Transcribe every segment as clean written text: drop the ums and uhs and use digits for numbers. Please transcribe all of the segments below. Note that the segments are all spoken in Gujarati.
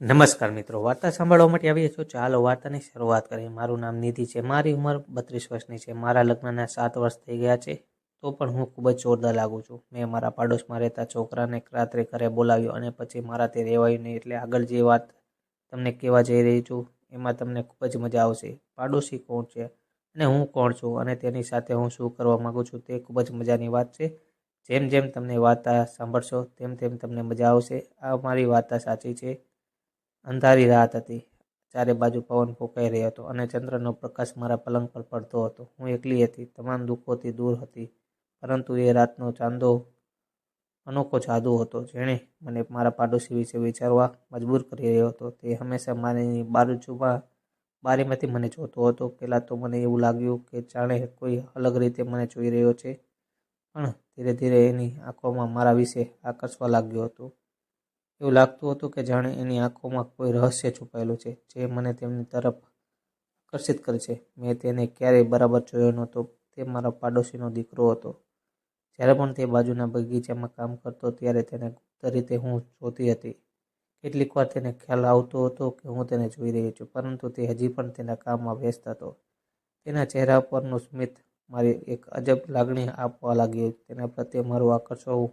નમસ્કાર મિત્રો, વાર્તા સાંભળવા માટે આવીએ છો। ચાલો વાર્તાની શરૂઆત કરીએ। મારું નામ નિધિ છે। મારી ઉંમર 32 વર્ષની છે। મારા લગ્નના 7 વર્ષ થઈ ગયા છે, તો પણ હું ખૂબ જ જોરદાર લાગુ છું। મેં મારા પાડોશમાં રહેતા છોકરાને રાત્રે ઘરે બોલાવ્યો અને પછી મારાથી રહેવાયું નહીં, એટલે આગળ જે વાત તમને કહેવા જઈ રહી છું એમાં તમને ખૂબ જ મજા આવશે। પાડોશી કોણ છે અને હું કોણ છું અને તેની સાથે હું શું કરવા માગું છું તે ખૂબ જ મજાની વાત છે। જેમ જેમ તમને વાર્તા સાંભળશો તેમ તેમ તમને મજા આવશે। આ મારી વાર્તા સાચી છે। અંધારી રાત હતી। ચારે બાજુ પવન ફૂંકાઈ રહ્યો હતો અને ચંદ્રનો પ્રકાશ મારા પલંગ પર પડતો હતો। હું એકલી હતી, તમામ દુઃખોથી દૂર હતી, પરંતુ એ રાતનો ચાંદો અનોખો જાદુ હતો, જેણે મને મારા પાડોશી વિશે વિચારવા મજબૂર કરી રહ્યો હતો। તે હંમેશા મારી બારીમાંથી મને જોતો હતો। પહેલાં તો મને એવું લાગ્યું કે જાણે કોઈ અલગ રીતે મને જોઈ રહ્યો છે, પણ ધીરે ધીરે એની આંખોમાં મારા વિશે આકર્ષવા લાગ્યો હતો। એવું લાગતું હતું કે જાણે એની આંખોમાં કોઈ રહસ્ય છુપાયેલું છે, જે મને તેમની તરફ આકર્ષિત કરે છે। મેં તેને ક્યારેય બરાબર જોયો નહોતો। તે મારા પાડોશીનો દીકરો હતો। જ્યારે પણ તે બાજુના બગીચામાં કામ કરતો ત્યારે તેને ગુપ્ત રીતે હું જોતી હતી। કેટલીક વાર તેને ખ્યાલ આવતો હતો કે હું તેને જોઈ રહી છું, પરંતુ તે હજી પણ તેના કામમાં વ્યસ્ત હતો। તેના ચહેરા પરનું સ્મિત મારી એક અજબ લાગણી આપવા લાગ્યું। તેના પ્રત્યે મારું આકર્ષણ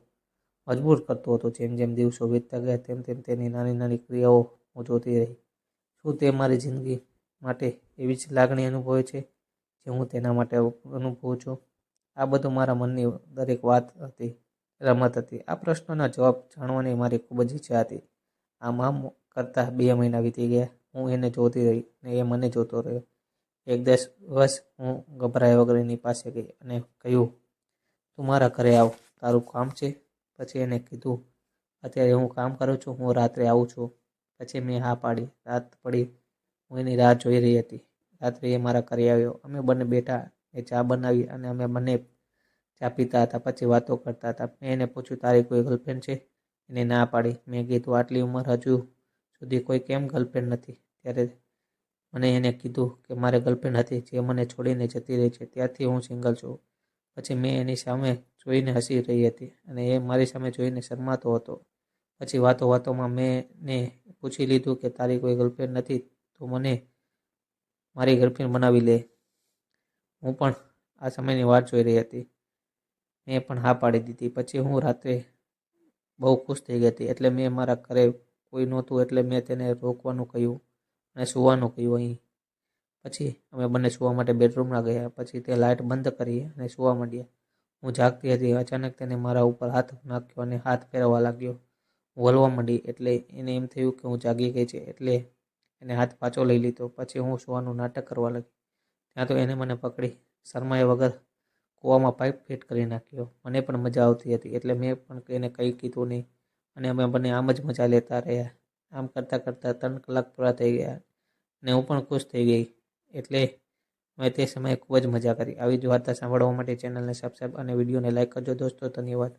મજબૂર કરતો હતો। જેમ જેમ દિવસો વીતતા ગયા તેમ તેમ તેની નાની નાની ક્રિયાઓ હું જોતી રહી। શું તે મારી જિંદગી માટે એવી જ લાગણી અનુભવે છે જે હું તેના માટે અનુભવું છું? આ બધું મારા મનની દરેક વાત હતી, રમત હતી। આ પ્રશ્નના જવાબ જાણવાની મારી ખૂબ જ ઈચ્છા હતી। આમ કરતાં 2 મહિના વીતી ગયા। હું એને જોતી રહી અને એ મને જોતો રહ્યો। એક દિવસ હું ગભરાયા વગર એની પાસે ગઈ અને કહ્યું, તું મારા ઘરે આવ, તારું કામ છે? પછી એને કીધું, અત્યારે હું કામ કરું છું, હું રાત્રે આવું છું। પછી મેં હા પાડી। રાત પડી, હું એની રાહ જોઈ રહી હતી। રાત્રે એ મારા ઘરે આવ્યો। અમે બંને બેઠા, એ ચા બનાવી અને અમે બંને ચા પીતા હતા, પછી વાતો કરતા હતા। મેં એને પૂછ્યું, તારી કોઈ ગર્લફ્રેન્ડ છે? એને ના પાડી। મેં કીધું, આટલી ઉંમર હજુ સુધી કોઈ કેમ ગર્લફ્રેન્ડ નથી? ત્યારે મને એને કીધું કે મારે ગર્લફ્રેન્ડ હતી, જે મને છોડીને જતી રહી છે, ત્યારથી હું સિંગલ છું। પછી મેં એની સામે જોઈને હસી રહી હતી અને એ મારી સામે જોઈને શરમાતો હતો। પછી વાતોમાં મેં એને પૂછી લીધું કે તારી કોઈ ગર્લફ્રેન્ડ નથી તો મને મારી ગર્લફ્રેન્ડ બનાવી લે। હું પણ આ સમયની વાટ જોઈ રહી હતી। મેં પણ હા પાડી દીધી। પછી હું રાત્રે બહુ ખુશ થઈ ગઈ હતી, એટલે મેં મારા ઘરે કોઈ નહોતું એટલે મેં તેને રોકવાનું કહ્યું અને સૂવાનું કહ્યું અહીં। પછી અમે બંને સૂવા માટે બેડરૂમમાં ગયા। પછી તે લાઇટ બંધ કરી અને સૂવા માંડ્યા। હું જાગતી હતી। અચાનક તેને મારા ઉપર હાથ નાખ્યો અને હાથ ફેરવવા લાગ્યો। હું હલવા માંડી એટલે એને એમ થયું કે હું જાગી ગઈ છે, એટલે એને હાથ પાછો લઈ લીધો। પછી હું સૂવાનું નાટક કરવા લાગી, ત્યાં તો એને મને પકડી શરમાયા વગર કૂવામાં પાઇપ ફિટ કરી નાખ્યો। મને પણ મજા આવતી હતી એટલે મેં પણ એને કંઈ કીધું નહીં અને અમે બંને આમ જ મજા લેતા રહ્યા। આમ કરતાં કરતાં 3 કલાક પૂરા થઈ ગયા અને હું પણ ખુશ થઈ ગઈ, એટલે મેં તે સમયે ખૂબ જ મજા કરી। આવી જ વાર્તા સાંભળવા માટે ચેનલને સબસ્ક્રાઈબ અને વિડીયોને લાઈક કરજો દોસ્તો। ધન્યવાદ।